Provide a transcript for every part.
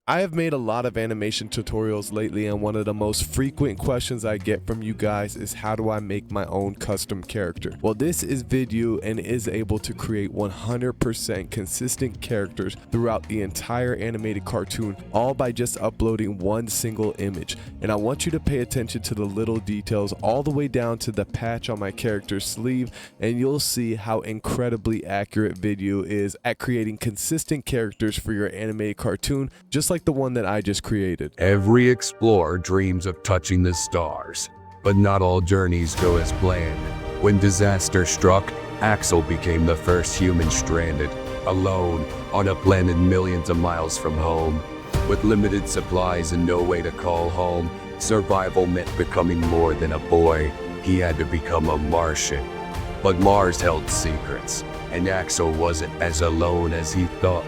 I have made a lot of animation tutorials lately, and one of the most frequent questions I get from you guys is how do I make my own custom character? Well, this is Vidu and is able to create 100% consistent characters throughout the entire animated cartoon, all by just uploading one single image. And I want you to pay attention to the little details all the way down to the patch on my character's sleeve, and you'll see how incredibly accurate Vidu is at creating consistent characters for your animated cartoon, just like the one that I just created. Every explorer dreams of touching the stars, but not all journeys go as planned. When disaster struck, Axel became the first human stranded, alone, on a planet millions of miles from home. With limited supplies and no way to call home, survival meant becoming more than a boy. He had to become a Martian. But Mars held secrets, and Axel wasn't as alone as he thought.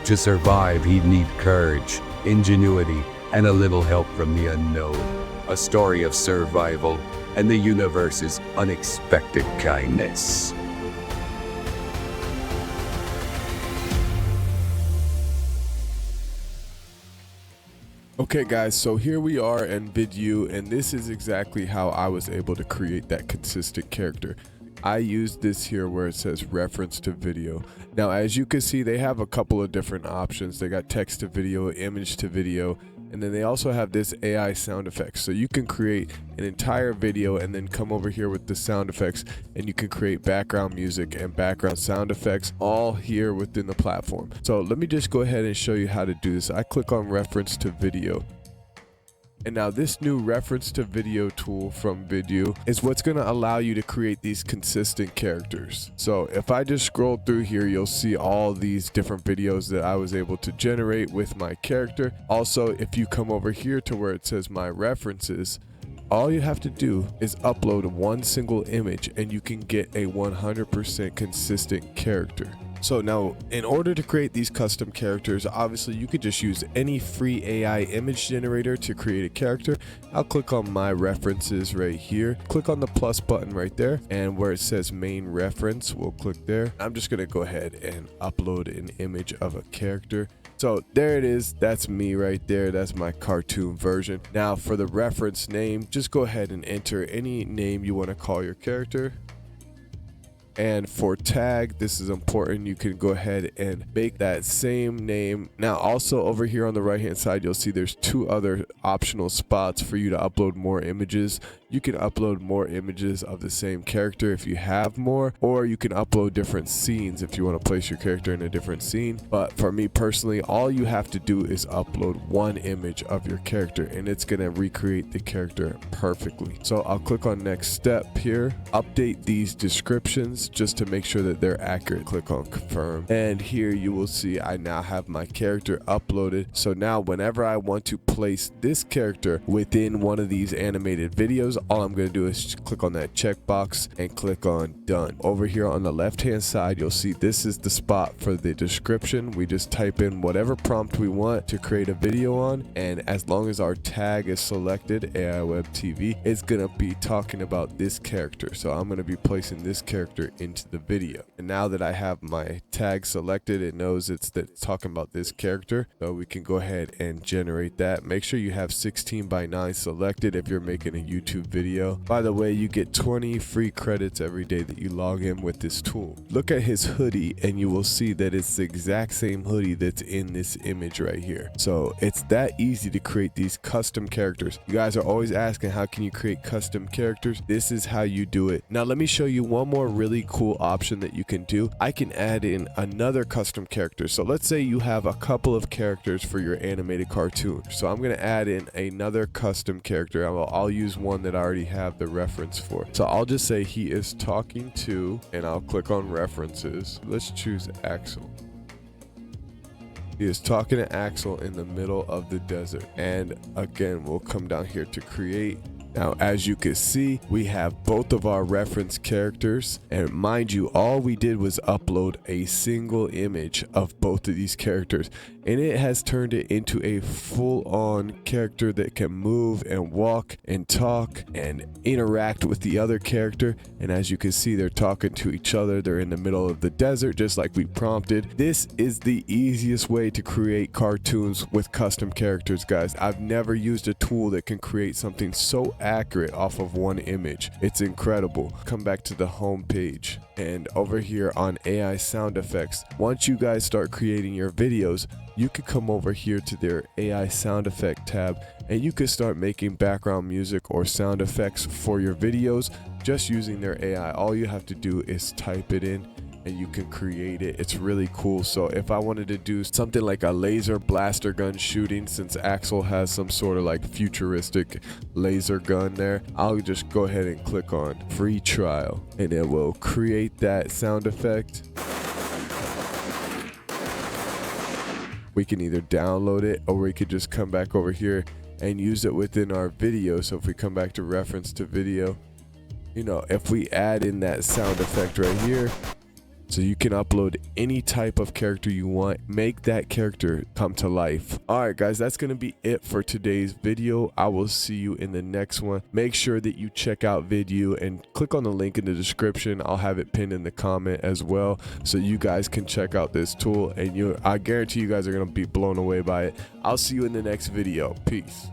To survive, he'd need courage, ingenuity, and a little help from the unknown. A story of survival and the universe's unexpected kindness. Okay guys, so here we are in Vidu, and this is exactly how I was able to create that consistent character. I used this here where it says reference to video. Now, as you can see, they have a couple of different options. They got text to video, image to video, and then they also have this AI sound effects. So you can create an entire video and then come over here with the sound effects, and you can create background music and background sound effects all here within the platform. So let me just go ahead and show you how to do this. I click on reference to video. And now this new reference to video tool from Vidu is what's going to allow you to create these consistent characters. So if I just scroll through here, you'll see all these different videos that I was able to generate with my character. Also, if you come over here to where it says my references, all you have to do is upload one single image and you can get a 100% consistent character. So now, in order to create these custom characters, obviously you could just use any free AI image generator to create a character. I'll click on my references right here, click on the plus button right there, and where it says main reference, we'll click there. I'm just gonna go ahead and upload an image of a character. So there it is, that's me right there, that's my cartoon version. Now for the reference name, just go ahead and enter any name you want to call your character. And for tag, this is important, you can go ahead and make that same name. Now also over here on the right hand side, you'll see there's two other optional spots for you to upload more images. You can upload more images of the same character if you have more, or you can upload different scenes if you want to place your character in a different scene. But for me personally, all you have to do is upload one image of your character and it's going to recreate the character perfectly. So I'll click on next step here, update these descriptions just to make sure that they're accurate. Click on confirm, and here you will see I now have my character uploaded. So now whenever I want to place this character within one of these animated videos, all I'm going to do is click on that checkbox and click on done. Over here on the left hand side, you'll see this is the spot for the description. We just type in whatever prompt we want to create a video on, and as long as our tag is selected, AIWEBBTV, it's going to be talking about this character. So I'm going to be placing this character into the video, and now that I have my tag selected, it knows it's talking about this character, so we can go ahead and generate that. Make sure you have 16:9 selected if you're making a YouTube video. By the way, you get 20 free credits every day that you log in with this tool. Look at his hoodie and you will see that it's the exact same hoodie that's in this image right here. So it's that easy to create these custom characters. You guys are always asking, how can you create custom characters? This is how you do it. Now let me show you one more really cool option that you can do. I can add in another custom character. So let's say you have a couple of characters for your animated cartoon. So I'm going to add in another custom character. I'll use one that I already have the reference for. So I'll just say he is talking to, and I'll click on references. Let's choose Axel. He is talking to Axel in the middle of the desert. And again, we'll come down here to create, Now, as you can see, we have both of our reference characters, and mind you, all we did was upload a single image of both of these characters, and it has turned it into a full-on character that can move and walk and talk and interact with the other character. And as you can see, they're talking to each other. They're in the middle of the desert, just like we prompted. This is the easiest way to create cartoons with custom characters, guys. I've never used a tool that can create something so accurate off of one image. It's incredible. Come back to the home page, and over here on AI sound effects, once you guys start creating your videos, you could come over here to their AI sound effect tab, and you could start making background music or sound effects for your videos just using their AI. All you have to do is type it in and you can create it. It's really cool. So if I wanted to do something like a laser blaster gun shooting, since Axel has some sort of like futuristic laser gun there, I'll just go ahead and click on free trial, and it will create that sound effect. We can either download it, or we could just come back over here and use it within our video. So if we come back to reference to video, you know, if we add in that sound effect right here, so you can upload any type of character you want, make that character come to life. All right, guys, that's going to be it for today's video. I will see you in the next one. Make sure that you check out Vidu and click on the link in the description. I'll have it pinned in the comment as well, so you guys can check out this tool, and I guarantee you guys are going to be blown away by it. I'll see you in the next video. Peace.